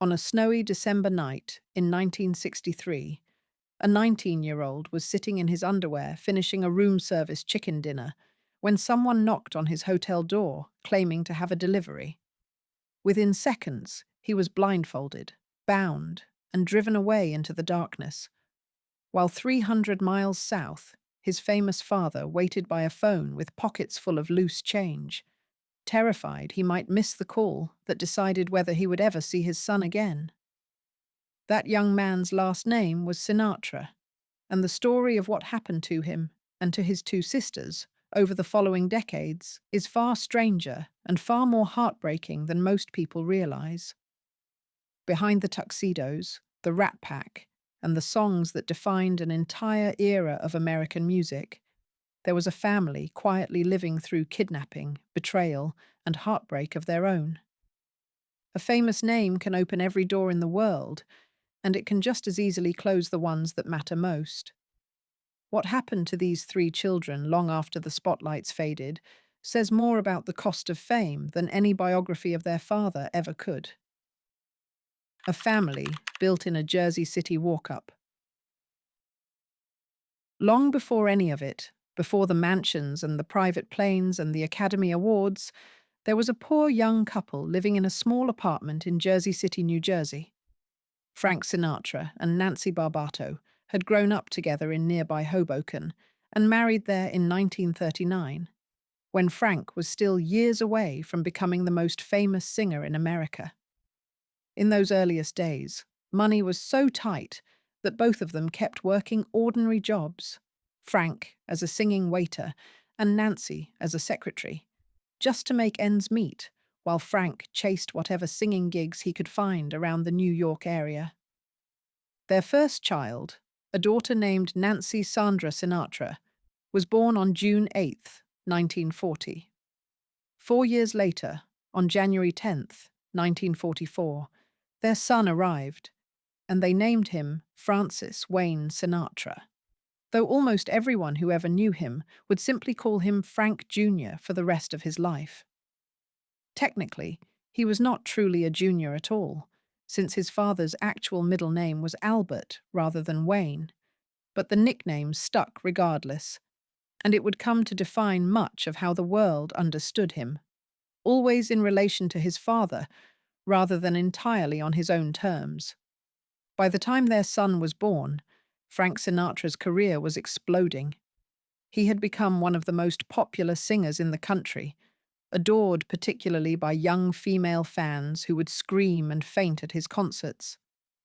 On a snowy December night in 1963, a 19-year-old was sitting in his underwear finishing a room service chicken dinner when someone knocked on his hotel door claiming to have a delivery. Within seconds, he was blindfolded, bound, and driven away into the darkness, while 300 miles south, his famous father waited by a phone with pockets full of loose change, terrified he might miss the call that decided whether he would ever see his son again. That young man's last name was Sinatra, and the story of what happened to him and to his two sisters over the following decades is far stranger and far more heartbreaking than most people realize. Behind the tuxedos, the Rat Pack, and the songs that defined an entire era of American music, there was a family quietly living through kidnapping, betrayal, and heartbreak of their own. A famous name can open every door in the world, and it can just as easily close the ones that matter most. What happened to these three children long after the spotlights faded says more about the cost of fame than any biography of their father ever could. A family built in a Jersey City walk-up. Long before any of it, before the mansions and the private planes and the Academy Awards, there was a poor young couple living in a small apartment in Jersey City, New Jersey. Frank Sinatra and Nancy Barbato had grown up together in nearby Hoboken and married there in 1939, when Frank was still years away from becoming the most famous singer in America. In those earliest days, money was so tight that both of them kept working ordinary jobs, Frank as a singing waiter and Nancy as a secretary, just to make ends meet, while Frank chased whatever singing gigs he could find around the New York area. Their first child, a daughter named Nancy Sandra Sinatra, was born on June 8, 1940. 4 years later, on January 10th, 1944, their son arrived, and they named him Francis Wayne Sinatra, though almost everyone who ever knew him would simply call him Frank Jr. for the rest of his life. Technically, he was not truly a junior at all, since his father's actual middle name was Albert rather than Wayne, but the nickname stuck regardless, and it would come to define much of how the world understood him, always in relation to his father rather than entirely on his own terms. By the time their son was born, Frank Sinatra's career was exploding. He had become one of the most popular singers in the country, adored particularly by young female fans who would scream and faint at his concerts,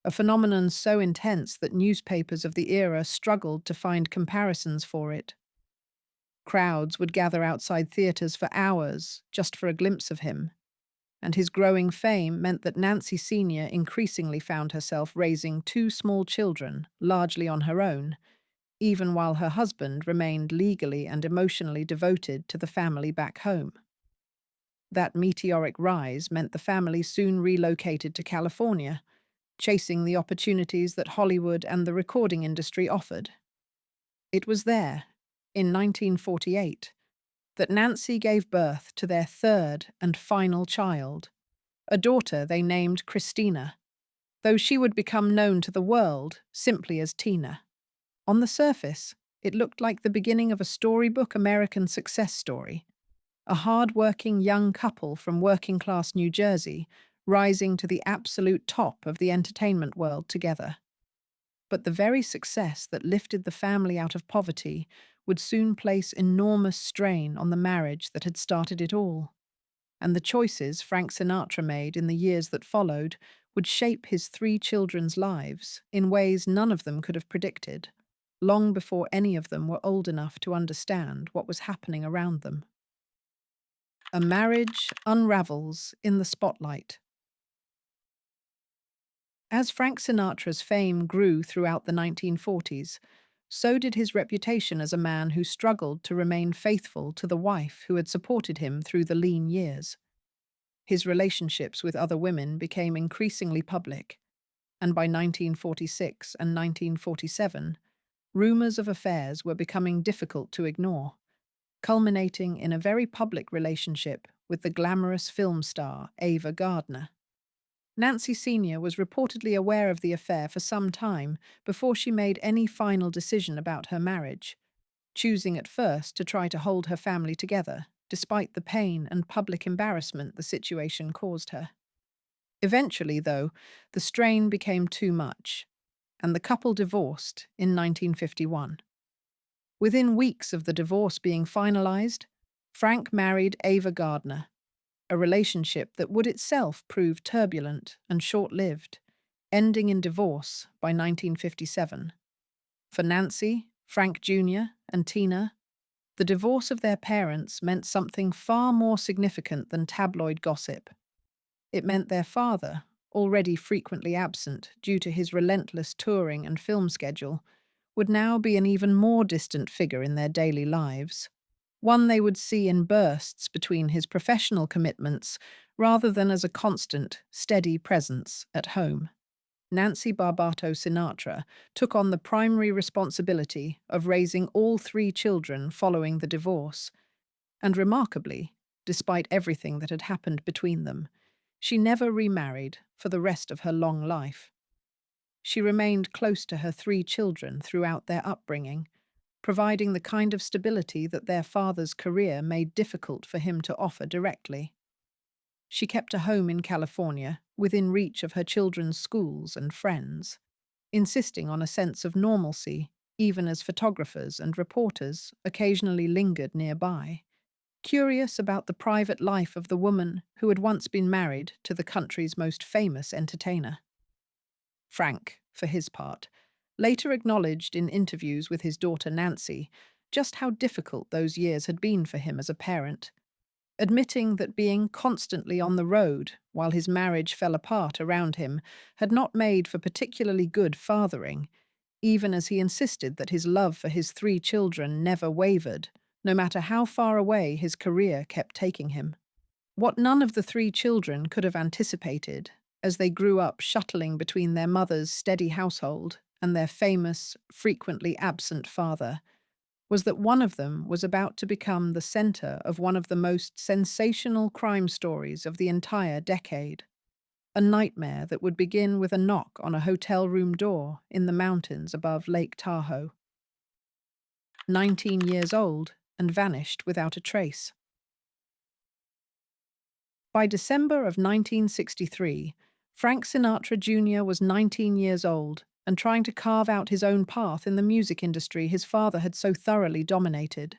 a phenomenon so intense that newspapers of the era struggled to find comparisons for it. Crowds would gather outside theaters for hours just for a glimpse of him, and his growing fame meant that Nancy Sr. increasingly found herself raising two small children, largely on her own, even while her husband remained legally and emotionally devoted to the family back home. That meteoric rise meant the family soon relocated to California, chasing the opportunities that Hollywood and the recording industry offered. It was there, in 1948, that Nancy gave birth to their third and final child, a daughter they named Christina, though she would become known to the world simply as Tina. On the surface, it looked like the beginning of a storybook American success story, a hard-working young couple from working-class New Jersey rising to the absolute top of the entertainment world together. But the very success that lifted the family out of poverty would soon place enormous strain on the marriage that had started it all. And the choices Frank Sinatra made in the years that followed would shape his three children's lives in ways none of them could have predicted, long before any of them were old enough to understand what was happening around them. A marriage unravels in the spotlight. As Frank Sinatra's fame grew throughout the 1940s, so did his reputation as a man who struggled to remain faithful to the wife who had supported him through the lean years. His relationships with other women became increasingly public, and by 1946 and 1947, rumors of affairs were becoming difficult to ignore, culminating in a very public relationship with the glamorous film star Ava Gardner. Nancy Sr. was reportedly aware of the affair for some time before she made any final decision about her marriage, choosing at first to try to hold her family together, despite the pain and public embarrassment the situation caused her. Eventually, though, the strain became too much, and the couple divorced in 1951. Within weeks of the divorce being finalized, Frank married Ava Gardner, a relationship that would itself prove turbulent and short-lived, ending in divorce by 1957. For Nancy, Frank Jr., and Tina, the divorce of their parents meant something far more significant than tabloid gossip. It meant their father, already frequently absent due to his relentless touring and film schedule, would now be an even more distant figure in their daily lives, one they would see in bursts between his professional commitments rather than as a constant, steady presence at home. Nancy Barbato Sinatra took on the primary responsibility of raising all three children following the divorce, and remarkably, despite everything that had happened between them, she never remarried for the rest of her long life. She remained close to her three children throughout their upbringing, providing the kind of stability that their father's career made difficult for him to offer directly. She kept a home in California, within reach of her children's schools and friends, insisting on a sense of normalcy, even as photographers and reporters occasionally lingered nearby, curious about the private life of the woman who had once been married to the country's most famous entertainer. Frank, for his part, later acknowledged in interviews with his daughter Nancy just how difficult those years had been for him as a parent, admitting that being constantly on the road while his marriage fell apart around him had not made for particularly good fathering, even as he insisted that his love for his three children never wavered, no matter how far away his career kept taking him. What none of the three children could have anticipated, as they grew up shuttling between their mother's steady household and their famous, frequently absent father, was that one of them was about to become the center of one of the most sensational crime stories of the entire decade. A nightmare that would begin with a knock on a hotel room door in the mountains above Lake Tahoe. 19 years old and vanished without a trace. By December of 1963, Frank Sinatra Jr. was 19 years old and trying to carve out his own path in the music industry his father had so thoroughly dominated.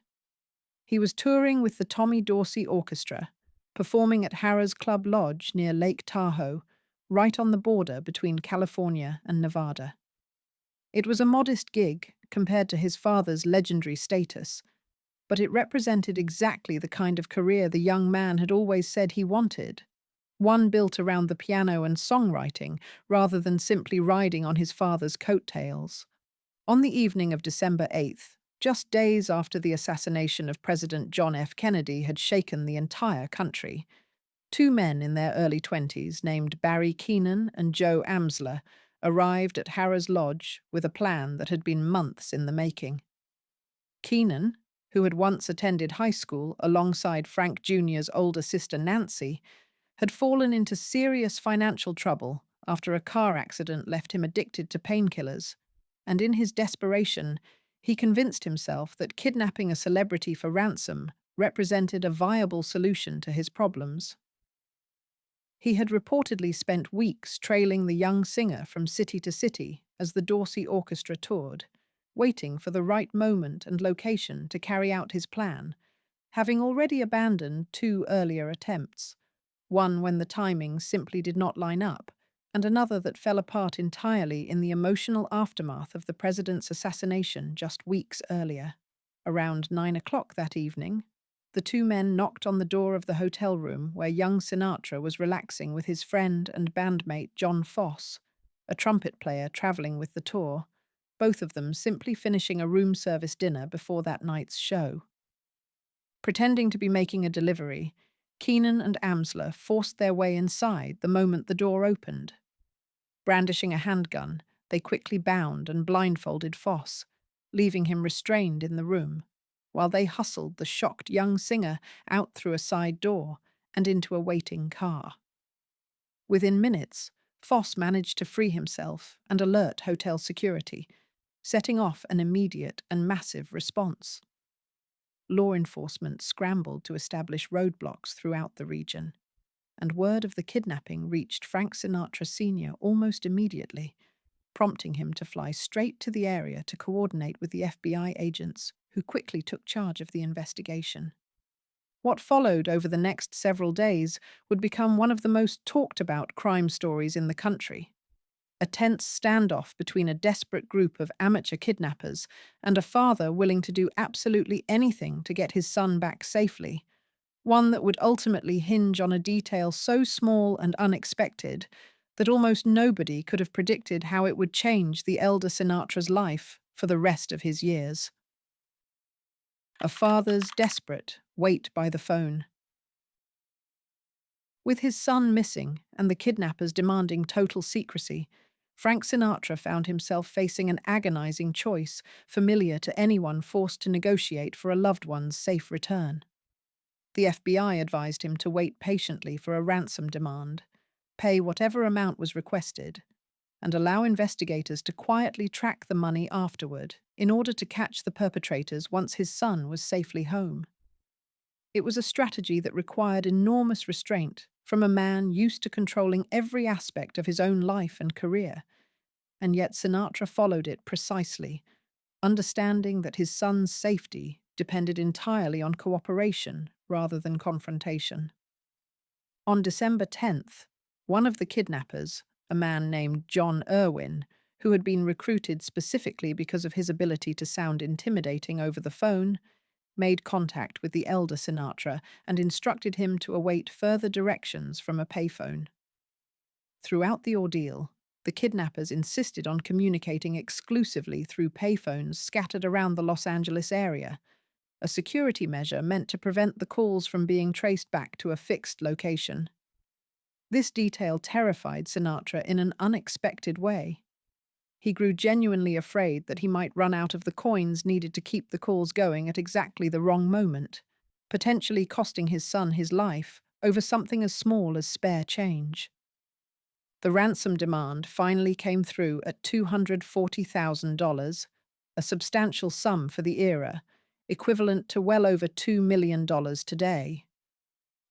He was touring with the Tommy Dorsey Orchestra, performing at Harrah's Club Lodge near Lake Tahoe, right on the border between California and Nevada. It was a modest gig compared to his father's legendary status, but it represented exactly the kind of career the young man had always said he wanted, one built around the piano and songwriting rather than simply riding on his father's coattails. On the evening of December 8th, just days after the assassination of President John F. Kennedy had shaken the entire country, two men in their early 20s named Barry Keenan and Joe Amsler arrived at Harrah's Lodge with a plan that had been months in the making. Keenan, who had once attended high school alongside Frank Jr.'s older sister Nancy, had fallen into serious financial trouble after a car accident left him addicted to painkillers, and in his desperation, he convinced himself that kidnapping a celebrity for ransom represented a viable solution to his problems. He had reportedly spent weeks trailing the young singer from city to city as the Dorsey Orchestra toured, waiting for the right moment and location to carry out his plan, having already abandoned two earlier attempts, one when the timing simply did not line up, and another that fell apart entirely in the emotional aftermath of the president's assassination just weeks earlier. Around 9 o'clock that evening, the two men knocked on the door of the hotel room where young Sinatra was relaxing with his friend and bandmate John Foss, a trumpet player traveling with the tour, both of them simply finishing a room service dinner before that night's show. Pretending to be making a delivery, Keenan and Amsler forced their way inside the moment the door opened. Brandishing a handgun, they quickly bound and blindfolded Foss, leaving him restrained in the room, while they hustled the shocked young singer out through a side door and into a waiting car. Within minutes, Foss managed to free himself and alert hotel security, setting off an immediate and massive response. Law enforcement scrambled to establish roadblocks throughout the region, and word of the kidnapping reached Frank Sinatra Sr. almost immediately, prompting him to fly straight to the area to coordinate with the FBI agents, who quickly took charge of the investigation. What followed over the next several days would become one of the most talked about crime stories in the country. A tense standoff between a desperate group of amateur kidnappers and a father willing to do absolutely anything to get his son back safely, one that would ultimately hinge on a detail so small and unexpected that almost nobody could have predicted how it would change the elder Sinatra's life for the rest of his years. A father's desperate wait by the phone. With his son missing and the kidnappers demanding total secrecy, Frank Sinatra found himself facing an agonizing choice familiar to anyone forced to negotiate for a loved one's safe return. The FBI advised him to wait patiently for a ransom demand, pay whatever amount was requested, and allow investigators to quietly track the money afterward in order to catch the perpetrators once his son was safely home. It was a strategy that required enormous restraint from a man used to controlling every aspect of his own life and career, and yet Sinatra followed it precisely, understanding that his son's safety depended entirely on cooperation rather than confrontation. On December 10th, one of the kidnappers, a man named John Irwin, who had been recruited specifically because of his ability to sound intimidating over the phone, made contact with the elder Sinatra and instructed him to await further directions from a payphone. Throughout the ordeal, the kidnappers insisted on communicating exclusively through payphones scattered around the Los Angeles area, a security measure meant to prevent the calls from being traced back to a fixed location. This detail terrified Sinatra in an unexpected way. He grew genuinely afraid that he might run out of the coins needed to keep the calls going at exactly the wrong moment, potentially costing his son his life over something as small as spare change. The ransom demand finally came through at $240,000, a substantial sum for the era, equivalent to well over $2 million today.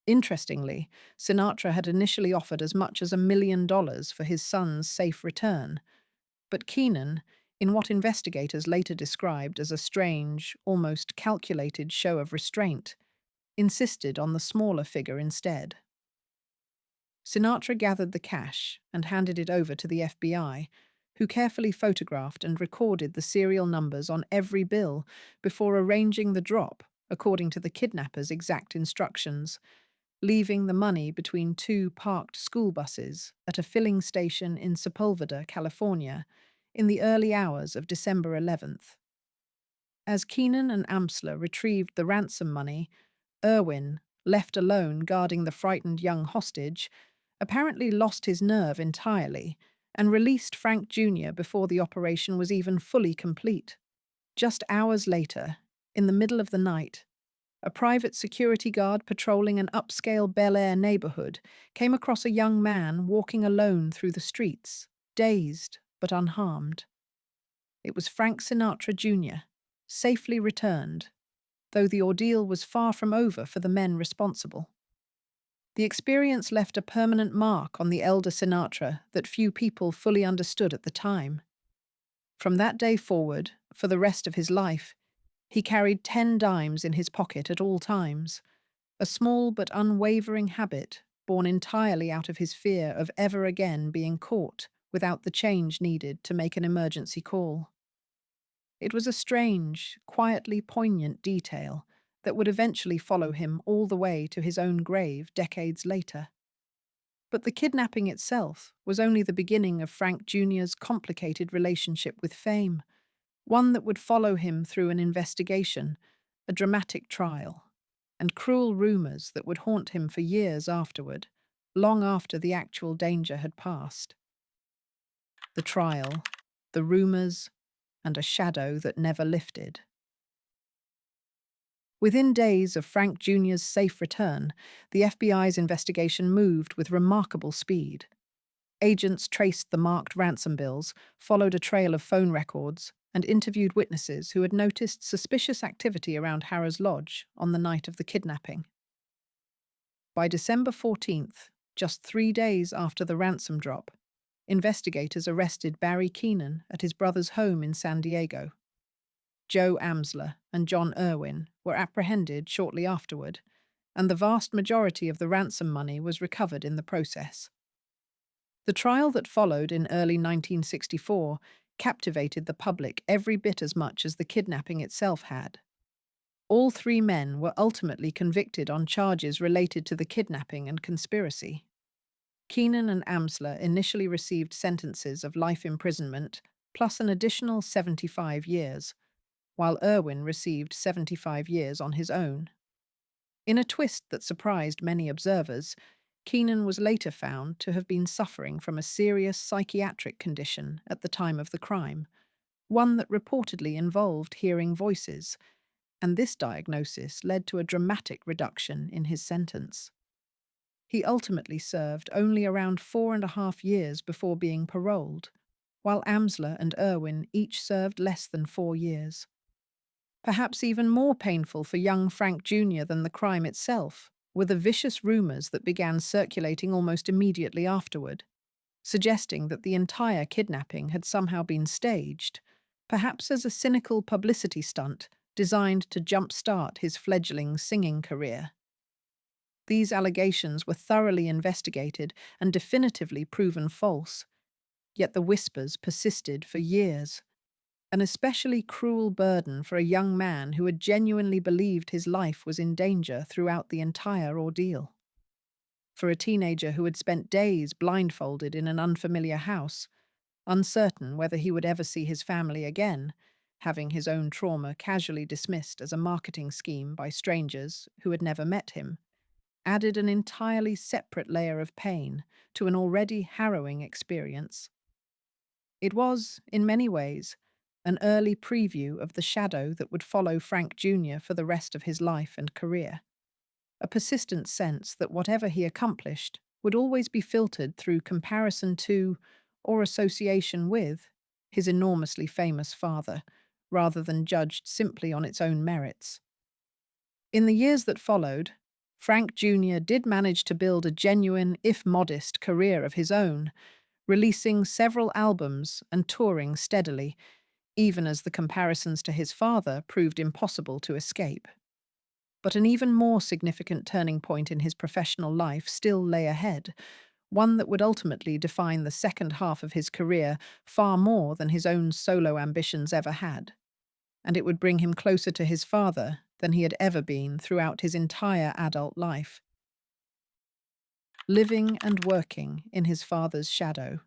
Interestingly, Sinatra had initially offered as much as $1 million for his son's safe return, but Keenan, in what investigators later described as a strange, almost calculated show of restraint, insisted on the smaller figure instead. Sinatra gathered the cash and handed it over to the FBI, who carefully photographed and recorded the serial numbers on every bill before arranging the drop according to the kidnappers' exact instructions, leaving the money between two parked school buses at a filling station in Sepulveda, California, in the early hours of December 11th. As Keenan and Amsler retrieved the ransom money, Irwin, left alone guarding the frightened young hostage, apparently lost his nerve entirely and released Frank Jr. before the operation was even fully complete. Just hours later, in the middle of the night, a private security guard patrolling an upscale Bel Air neighborhood came across a young man walking alone through the streets, dazed but unharmed. It was Frank Sinatra Jr., safely returned, though the ordeal was far from over for the men responsible. The experience left a permanent mark on the elder Sinatra that few people fully understood at the time. From that day forward, for the rest of his life, he carried 10 dimes in his pocket at all times, a small but unwavering habit born entirely out of his fear of ever again being caught without the change needed to make an emergency call. It was a strange, quietly poignant detail that would eventually follow him all the way to his own grave decades later. But the kidnapping itself was only the beginning of Frank Jr.'s complicated relationship with fame, one that would follow him through an investigation, a dramatic trial, and cruel rumors that would haunt him for years afterward, long after the actual danger had passed. The trial, the rumors, and a shadow that never lifted. Within days of Frank Jr.'s safe return, the FBI's investigation moved with remarkable speed. Agents traced the marked ransom bills, followed a trail of phone records, and interviewed witnesses who had noticed suspicious activity around Harrah's Lodge on the night of the kidnapping. By December 14th, just 3 days after the ransom drop, investigators arrested Barry Keenan at his brother's home in San Diego. Joe Amsler and John Irwin were apprehended shortly afterward, and the vast majority of the ransom money was recovered in the process. The trial that followed in early 1964 captivated the public every bit as much as the kidnapping itself had. All three men were ultimately convicted on charges related to the kidnapping and conspiracy. Keenan and Amsler initially received sentences of life imprisonment plus an additional 75 years, while Irwin received 75 years on his own. In a twist that surprised many observers, Keenan was later found to have been suffering from a serious psychiatric condition at the time of the crime, one that reportedly involved hearing voices, and this diagnosis led to a dramatic reduction in his sentence. He ultimately served only around 4.5 years before being paroled, while Amsler and Irwin each served less than 4 years. Perhaps even more painful for young Frank Jr. than the crime itself were the vicious rumors that began circulating almost immediately afterward, suggesting that the entire kidnapping had somehow been staged, perhaps as a cynical publicity stunt designed to jumpstart his fledgling singing career. These allegations were thoroughly investigated and definitively proven false, yet the whispers persisted for years, an especially cruel burden for a young man who had genuinely believed his life was in danger throughout the entire ordeal. For a teenager who had spent days blindfolded in an unfamiliar house, uncertain whether he would ever see his family again, having his own trauma casually dismissed as a marketing scheme by strangers who had never met him, added an entirely separate layer of pain to an already harrowing experience. It was, in many ways, an early preview of the shadow that would follow Frank Jr. for the rest of his life and career, a persistent sense that whatever he accomplished would always be filtered through comparison to, or association with, his enormously famous father, rather than judged simply on its own merits. In the years that followed, Frank Jr. did manage to build a genuine, if modest, career of his own, releasing several albums and touring steadily, even as the comparisons to his father proved impossible to escape. But an even more significant turning point in his professional life still lay ahead, one that would ultimately define the second half of his career far more than his own solo ambitions ever had. And it would bring him closer to his father than he had ever been throughout his entire adult life. Living and working in his father's shadow.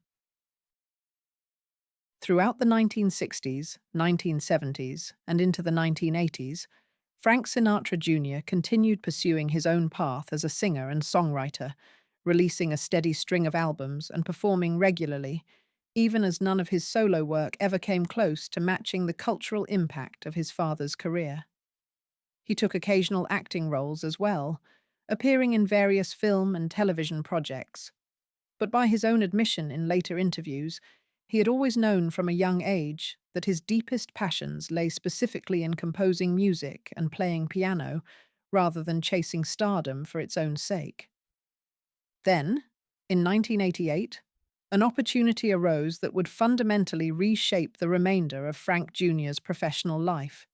Throughout the 1960s, 1970s, and into the 1980s, Frank Sinatra Jr. continued pursuing his own path as a singer and songwriter, releasing a steady string of albums and performing regularly, even as none of his solo work ever came close to matching the cultural impact of his father's career. He took occasional acting roles as well, appearing in various film and television projects. But by his own admission in later interviews, he had always known from a young age that his deepest passions lay specifically in composing music and playing piano, rather than chasing stardom for its own sake. Then, in 1988, an opportunity arose that would fundamentally reshape the remainder of Frank Jr.'s professional life.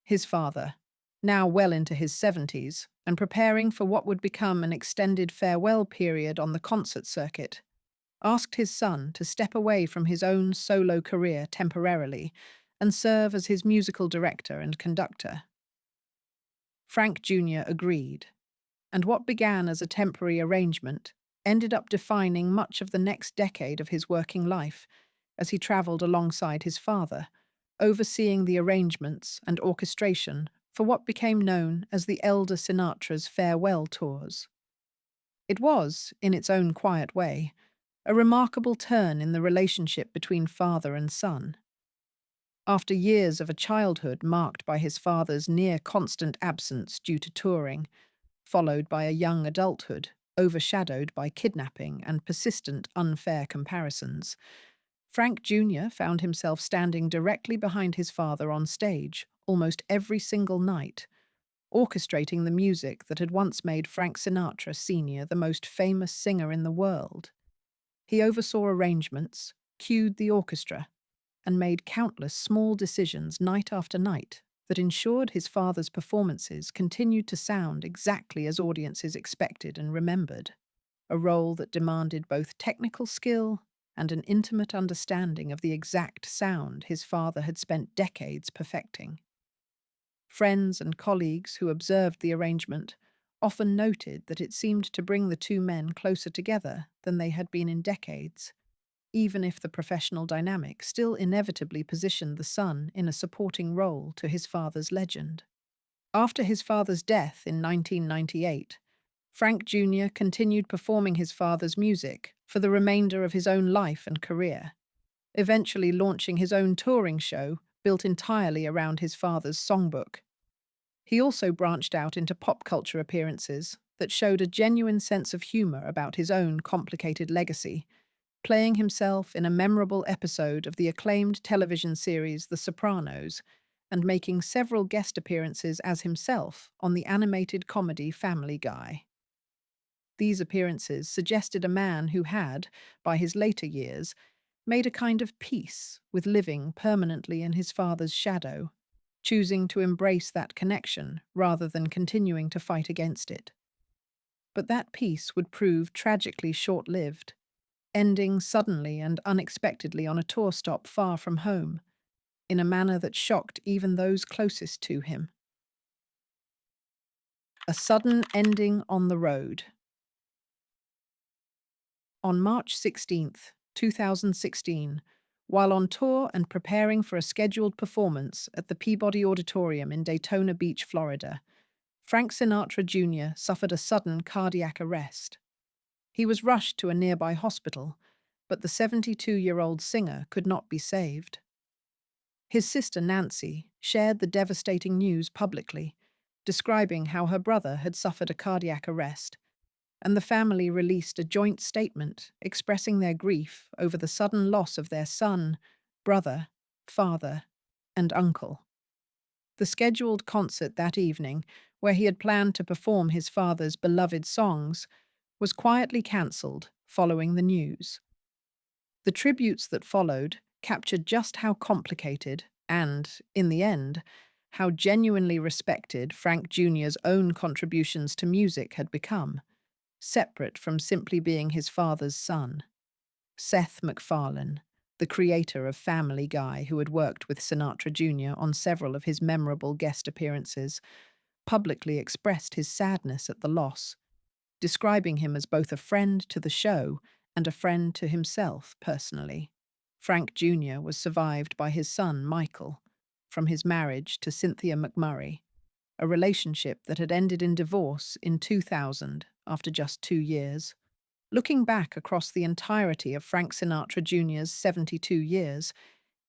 His father, now well into his 70s and preparing for what would become an extended farewell period on the concert circuit, asked his son to step away from his own solo career temporarily and serve as his musical director and conductor. Frank Jr. agreed, and what began as a temporary arrangement ended up defining much of the next decade of his working life as he traveled alongside his father, overseeing the arrangements and orchestration for what became known as the elder Sinatra's farewell tours. It was, in its own quiet way, a remarkable turn in the relationship between father and son. After years of a childhood marked by his father's near constant absence due to touring, followed by a young adulthood overshadowed by kidnapping and persistent unfair comparisons, Frank Jr. found himself standing directly behind his father on stage almost every single night, orchestrating the music that had once made Frank Sinatra Sr. the most famous singer in the world. He oversaw arrangements, cued the orchestra, and made countless small decisions night after night that ensured his father's performances continued to sound exactly as audiences expected and remembered, a role that demanded both technical skill and an intimate understanding of the exact sound his father had spent decades perfecting. Friends and colleagues who observed the arrangement often noted that it seemed to bring the two men closer together than they had been in decades, even if the professional dynamic still inevitably positioned the son in a supporting role to his father's legend. After his father's death in 1998, Frank Jr. continued performing his father's music for the remainder of his own life and career, eventually launching his own touring show built entirely around his father's songbook. He also branched out into pop culture appearances that showed a genuine sense of humor about his own complicated legacy, playing himself in a memorable episode of the acclaimed television series The Sopranos, and making several guest appearances as himself on the animated comedy Family Guy. These appearances suggested a man who had, by his later years, made a kind of peace with living permanently in his father's shadow, choosing to embrace that connection rather than continuing to fight against it. But that peace would prove tragically short-lived, ending suddenly and unexpectedly on a tour stop far from home, in a manner that shocked even those closest to him. A sudden ending on the road. On March 16th, 2016, while on tour and preparing for a scheduled performance at the Peabody Auditorium in Daytona Beach, Florida, Frank Sinatra Jr. suffered a sudden cardiac arrest. He was rushed to a nearby hospital, but the 72-year-old singer could not be saved. His sister Nancy shared the devastating news publicly, describing how her brother had suffered a cardiac arrest, and the family released a joint statement expressing their grief over the sudden loss of their son, brother, father, and uncle. The scheduled concert that evening, where he had planned to perform his father's beloved songs, was quietly cancelled following the news. The tributes that followed captured just how complicated and, in the end, how genuinely respected Frank Jr.'s own contributions to music had become, separate from simply being his father's son. Seth MacFarlane, the creator of Family Guy, who had worked with Sinatra Jr. on several of his memorable guest appearances, publicly expressed his sadness at the loss, describing him as both a friend to the show and a friend to himself personally. Frank Jr. was survived by his son, Michael, from his marriage to Cynthia McMurray, a relationship that had ended in divorce in 2000 after just 2 years. Looking back across the entirety of Frank Sinatra Jr.'s 72 years,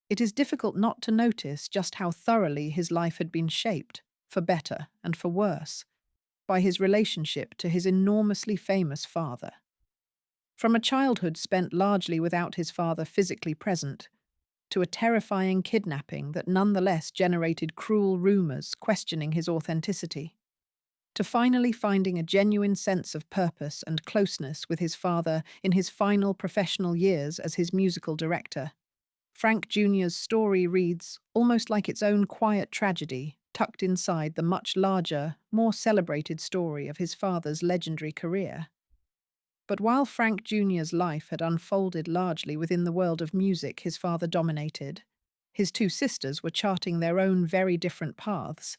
it is difficult not to notice just how thoroughly his life had been shaped, for better and for worse, by his relationship to his enormously famous father. From a childhood spent largely without his father physically present, to a terrifying kidnapping that nonetheless generated cruel rumors questioning his authenticity, to finally finding a genuine sense of purpose and closeness with his father in his final professional years as his musical director. Frank Jr.'s story reads almost like its own quiet tragedy, tucked inside the much larger, more celebrated story of his father's legendary career. But while Frank Jr.'s life had unfolded largely within the world of music his father dominated, his two sisters were charting their own very different paths,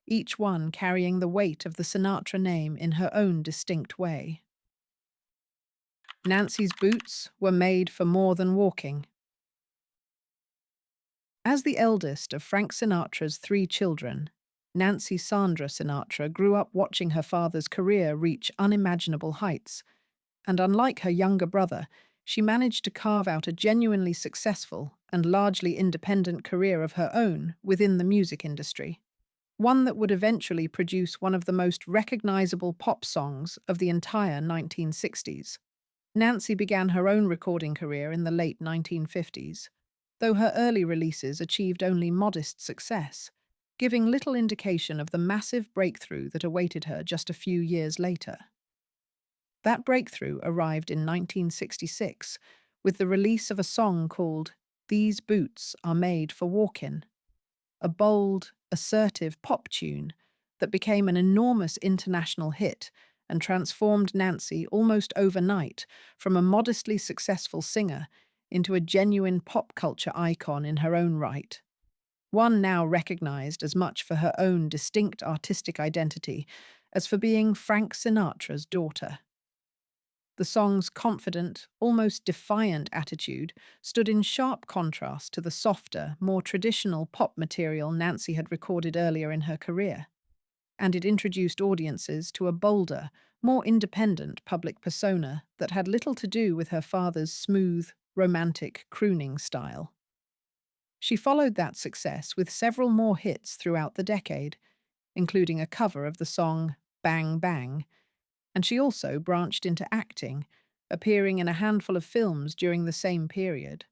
each one carrying the weight of the Sinatra name in her own distinct way. Nancy's boots were made for more than walking. As the eldest of Frank Sinatra's 3 children, Nancy Sandra Sinatra grew up watching her father's career reach unimaginable heights, and unlike her younger brother, she managed to carve out a genuinely successful and largely independent career of her own within the music industry, one that would eventually produce one of the most recognizable pop songs of the entire 1960s. Nancy began her own recording career in the late 1950s, though her early releases achieved only modest success, giving little indication of the massive breakthrough that awaited her just a few years later. That breakthrough arrived in 1966 with the release of a song called "These Boots Are Made for Walkin'," a bold, assertive pop tune that became an enormous international hit and transformed Nancy almost overnight from a modestly successful singer into a genuine pop culture icon in her own right. One now recognized as much for her own distinct artistic identity as for being Frank Sinatra's daughter. The song's confident, almost defiant attitude stood in sharp contrast to the softer, more traditional pop material Nancy had recorded earlier in her career, and it introduced audiences to a bolder, more independent public persona that had little to do with her father's smooth, romantic crooning style. She followed that success with several more hits throughout the decade, including a cover of the song "Bang Bang," and she also branched into acting, appearing in a handful of films during the same period.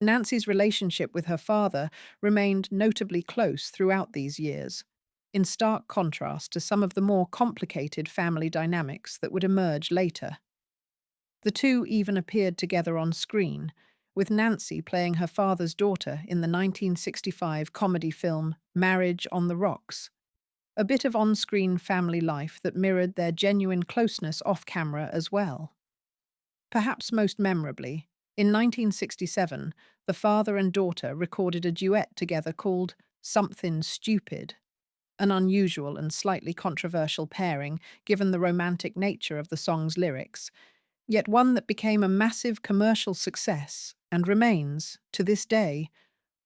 Nancy's relationship with her father remained notably close throughout these years, in stark contrast to some of the more complicated family dynamics that would emerge later. The two even appeared together on screen, with Nancy playing her father's daughter in the 1965 comedy film Marriage on the Rocks, a bit of on-screen family life that mirrored their genuine closeness off-camera as well. Perhaps most memorably, in 1967, the father and daughter recorded a duet together called "Something Stupid," an unusual and slightly controversial pairing given the romantic nature of the song's lyrics, yet one that became a massive commercial success and remains, to this day,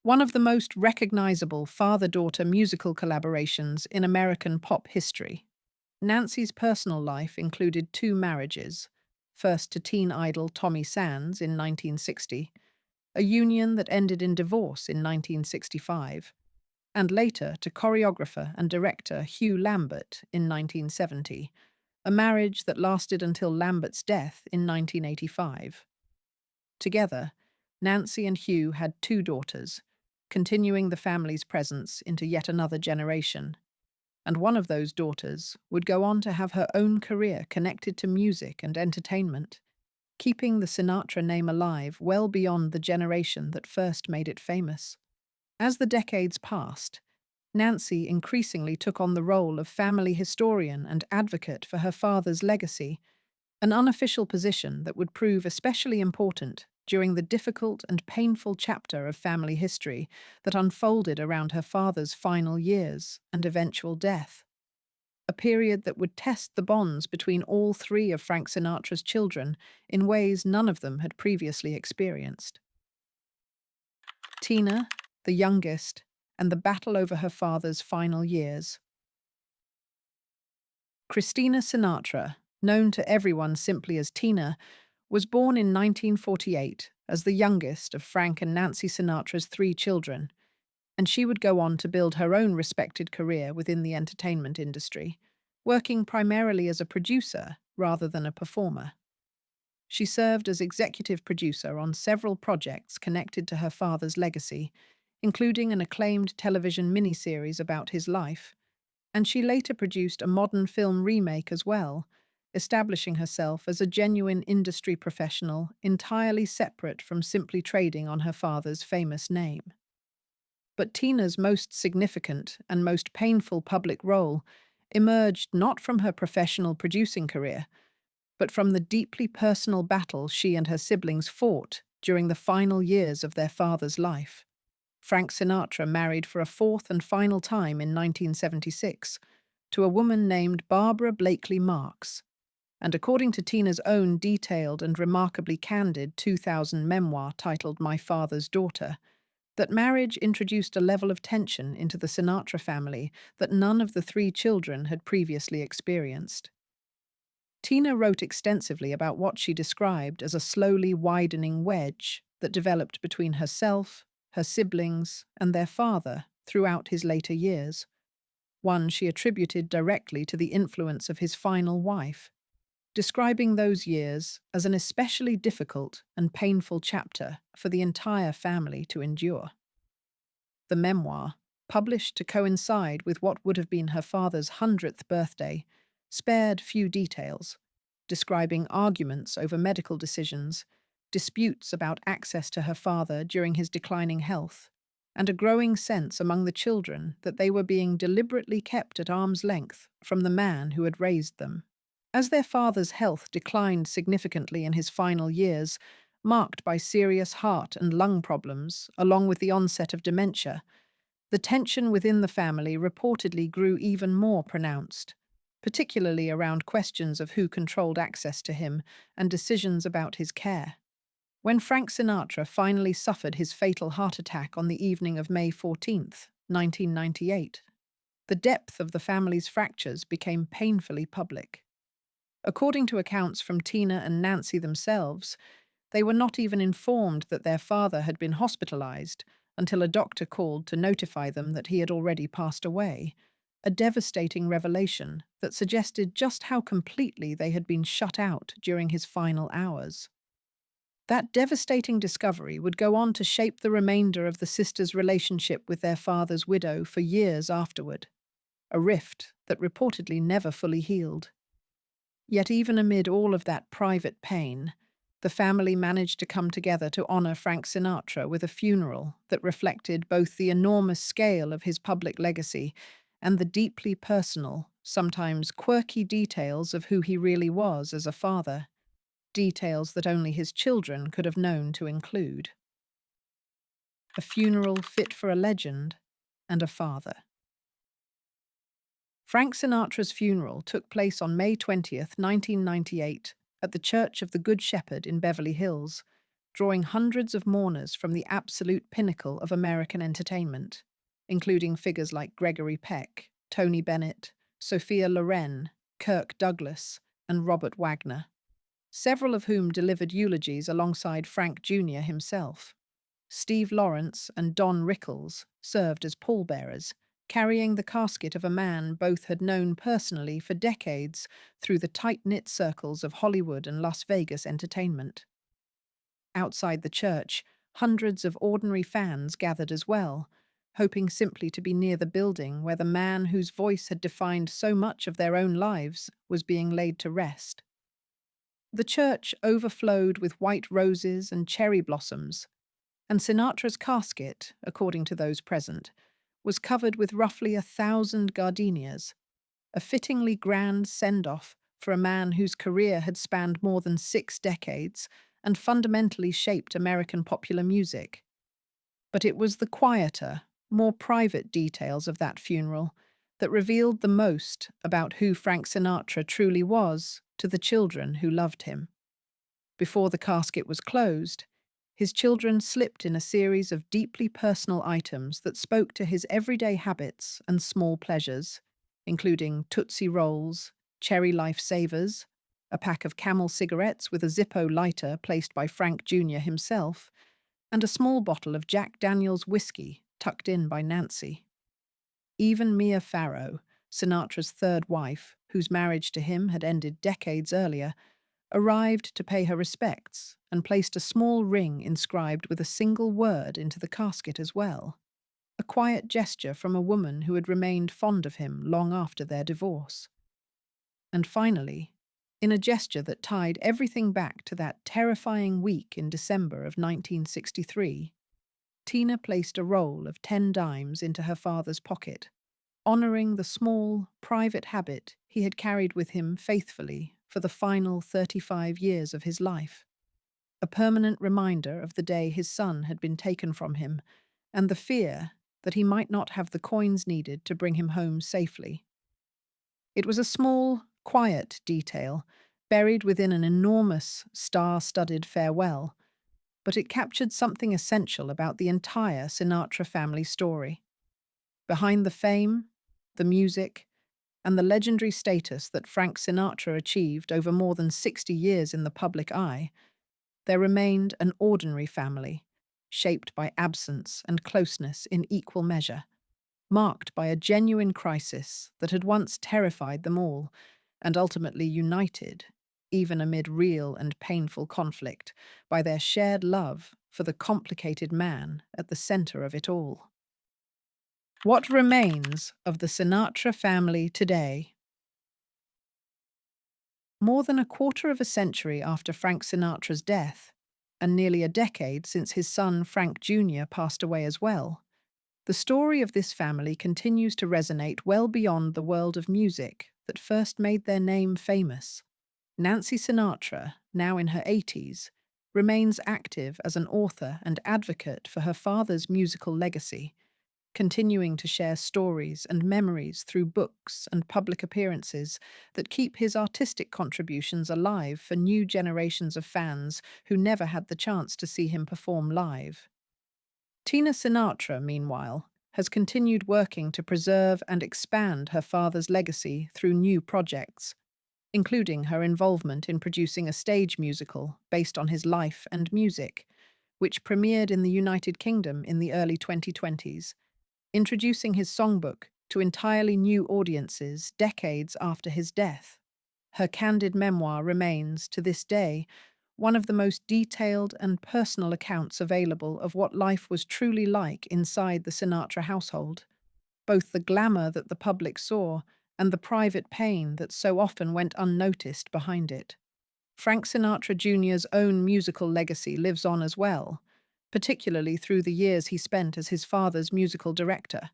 one of the most recognizable father-daughter musical collaborations in American pop history. Nancy's personal life included two marriages, first to teen idol Tommy Sands in 1960, a union that ended in divorce in 1965, and later to choreographer and director Hugh Lambert in 1970, a marriage that lasted until Lambert's death in 1985. Together, Nancy and Hugh had two daughters, continuing the family's presence into yet another generation. And one of those daughters would go on to have her own career connected to music and entertainment, keeping the Sinatra name alive well beyond the generation that first made it famous. As the decades passed, Nancy increasingly took on the role of family historian and advocate for her father's legacy, an unofficial position that would prove especially important during the difficult and painful chapter of family history that unfolded around her father's final years and eventual death. A period that would test the bonds between all three of Frank Sinatra's children in ways none of them had previously experienced. Tina, the youngest, and the battle over her father's final years. Christina Sinatra, known to everyone simply as Tina, was born in 1948 as the youngest of Frank and Nancy Sinatra's three children, and she would go on to build her own respected career within the entertainment industry, working primarily as a producer rather than a performer. She served as executive producer on several projects connected to her father's legacy, including an acclaimed television miniseries about his life, and she later produced a modern film remake as well, establishing herself as a genuine industry professional entirely separate from simply trading on her father's famous name. But Tina's most significant and most painful public role emerged not from her professional producing career, but from the deeply personal battle she and her siblings fought during the final years of their father's life. Frank Sinatra married for a fourth and final time in 1976 to a woman named Barbara Blakely Marks, and according to Tina's own detailed and remarkably candid 2000 memoir titled My Father's Daughter, that marriage introduced a level of tension into the Sinatra family that none of the three children had previously experienced. Tina wrote extensively about what she described as a slowly widening wedge that developed between herself, her siblings, and their father throughout his later years, one she attributed directly to the influence of his final wife, describing those years as an especially difficult and painful chapter for the entire family to endure. The memoir, published to coincide with what would have been her father's 100th birthday, spared few details, describing arguments over medical decisions, disputes about access to her father during his declining health, and a growing sense among the children that they were being deliberately kept at arm's length from the man who had raised them. As their father's health declined significantly in his final years, marked by serious heart and lung problems, along with the onset of dementia, the tension within the family reportedly grew even more pronounced, particularly around questions of who controlled access to him and decisions about his care. When Frank Sinatra finally suffered his fatal heart attack on the evening of May 14th, 1998, the depth of the family's fractures became painfully public. According to accounts from Tina and Nancy themselves, they were not even informed that their father had been hospitalized until a doctor called to notify them that he had already passed away, a devastating revelation that suggested just how completely they had been shut out during his final hours. That devastating discovery would go on to shape the remainder of the sisters' relationship with their father's widow for years afterward, a rift that reportedly never fully healed. Yet even amid all of that private pain, the family managed to come together to honor Frank Sinatra with a funeral that reflected both the enormous scale of his public legacy and the deeply personal, sometimes quirky details of who he really was as a father, details that only his children could have known to include. A funeral fit for a legend and a father. Frank Sinatra's funeral took place on May 20th, 1998, at the Church of the Good Shepherd in Beverly Hills, drawing hundreds of mourners from the absolute pinnacle of American entertainment, including figures like Gregory Peck, Tony Bennett, Sophia Loren, Kirk Douglas, and Robert Wagner, several of whom delivered eulogies alongside Frank Jr. himself. Steve Lawrence and Don Rickles served as pallbearers, carrying the casket of a man both had known personally for decades through the tight-knit circles of Hollywood and Las Vegas entertainment. Outside the church, hundreds of ordinary fans gathered as well, hoping simply to be near the building where the man whose voice had defined so much of their own lives was being laid to rest. The church overflowed with white roses and cherry blossoms, and Sinatra's casket, according to those present, was covered with roughly 1,000 gardenias, a fittingly grand send-off for a man whose career had spanned more than 6 decades and fundamentally shaped American popular music. But it was the quieter, more private details of that funeral that revealed the most about who Frank Sinatra truly was to the children who loved him. Before the casket was closed, his children slipped in a series of deeply personal items that spoke to his everyday habits and small pleasures, including Tootsie Rolls, Cherry Life Savers, a pack of Camel cigarettes with a Zippo lighter placed by Frank Jr. himself, and a small bottle of Jack Daniel's whiskey tucked in by Nancy. Even Mia Farrow, Sinatra's third wife, whose marriage to him had ended decades earlier, arrived to pay her respects and placed a small ring inscribed with a single word into the casket as well, a quiet gesture from a woman who had remained fond of him long after their divorce. And finally, in a gesture that tied everything back to that terrifying week in December of 1963, Tina placed a roll of 10 dimes into her father's pocket, honoring the small, private habit he had carried with him faithfully for the final 35 years of his life, a permanent reminder of the day his son had been taken from him and the fear that he might not have the coins needed to bring him home safely. It was a small, quiet detail buried within an enormous, star-studded farewell, but it captured something essential about the entire Sinatra family story. Behind the fame, the music, and the legendary status that Frank Sinatra achieved over more than 60 years in the public eye, there remained an ordinary family, shaped by absence and closeness in equal measure, marked by a genuine crisis that had once terrified them all and ultimately united, even amid real and painful conflict, by their shared love for the complicated man at the center of it all. What remains of the Sinatra family today? More than a quarter of a century after Frank Sinatra's death, and nearly a decade since his son Frank Jr. passed away as well, the story of this family continues to resonate well beyond the world of music that first made their name famous. Nancy Sinatra, now in her 80s, remains active as an author and advocate for her father's musical legacy, continuing to share stories and memories through books and public appearances that keep his artistic contributions alive for new generations of fans who never had the chance to see him perform live. Tina Sinatra, meanwhile, has continued working to preserve and expand her father's legacy through new projects, including her involvement in producing a stage musical based on his life and music, which premiered in the United Kingdom in the early 2020s, introducing his songbook to entirely new audiences decades after his death. Her candid memoir remains, to this day, one of the most detailed and personal accounts available of what life was truly like inside the Sinatra household, both the glamour that the public saw and the private pain that so often went unnoticed behind it. Frank Sinatra Jr.'s own musical legacy lives on as well, particularly through the years he spent as his father's musical director,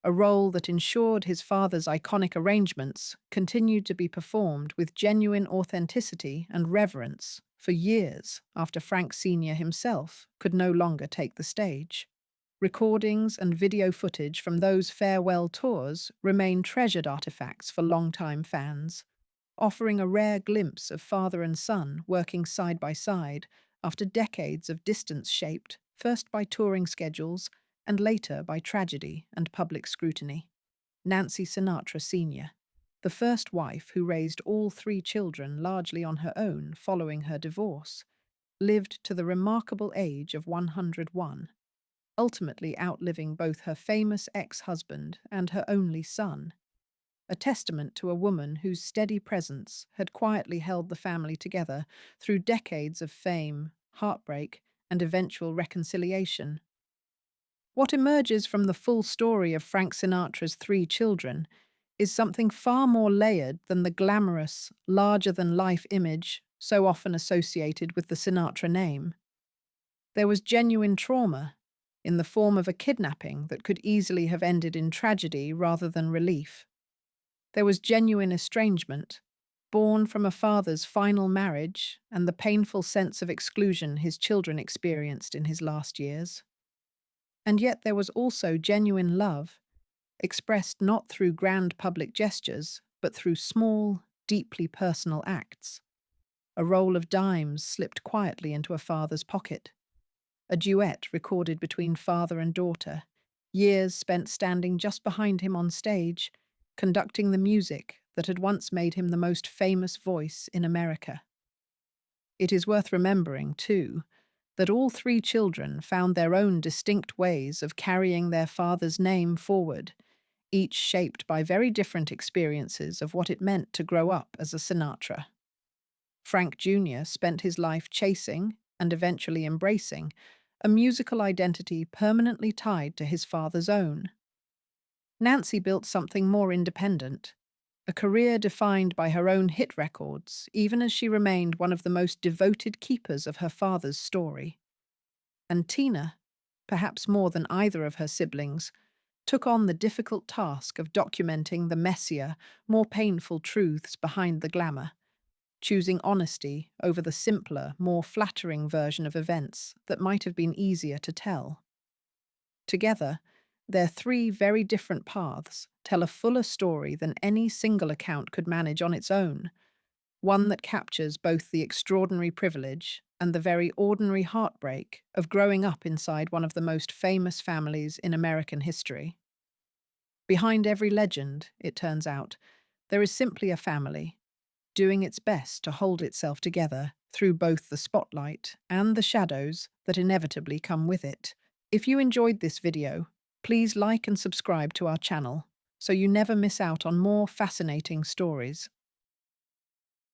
a role that ensured his father's iconic arrangements continued to be performed with genuine authenticity and reverence for years after Frank Sr. himself could no longer take the stage. Recordings and video footage from those farewell tours remain treasured artifacts for longtime fans, offering a rare glimpse of father and son working side by side after decades of distance shaped first by touring schedules and later by tragedy and public scrutiny. Nancy Sinatra Sr., the first wife who raised all three children largely on her own following her divorce, lived to the remarkable age of 101, ultimately outliving both her famous ex-husband and her only son, a testament to a woman whose steady presence had quietly held the family together through decades of fame, heartbreak, and eventual reconciliation. What emerges from the full story of Frank Sinatra's three children is something far more layered than the glamorous, larger-than-life image so often associated with the Sinatra name. There was genuine trauma, in the form of a kidnapping that could easily have ended in tragedy rather than relief. There was genuine estrangement, born from a father's final marriage and the painful sense of exclusion his children experienced in his last years. And yet there was also genuine love, expressed not through grand public gestures, but through small, deeply personal acts. A roll of dimes slipped quietly into a father's pocket. A duet recorded between father and daughter, years spent standing just behind him on stage, conducting the music that had once made him the most famous voice in America. It is worth remembering, too, that all three children found their own distinct ways of carrying their father's name forward, each shaped by very different experiences of what it meant to grow up as a Sinatra. Frank Jr. spent his life chasing, and eventually embracing, a musical identity permanently tied to his father's own. Nancy built something more independent, a career defined by her own hit records, even as she remained one of the most devoted keepers of her father's story. And Tina, perhaps more than either of her siblings, took on the difficult task of documenting the messier, more painful truths behind the glamour, choosing honesty over the simpler, more flattering version of events that might have been easier to tell. Together, their three very different paths tell a fuller story than any single account could manage on its own, one that captures both the extraordinary privilege and the very ordinary heartbreak of growing up inside one of the most famous families in American history. Behind every legend, it turns out, there is simply a family, doing its best to hold itself together through both the spotlight and the shadows that inevitably come with it. If you enjoyed this video, please like and subscribe to our channel so you never miss out on more fascinating stories.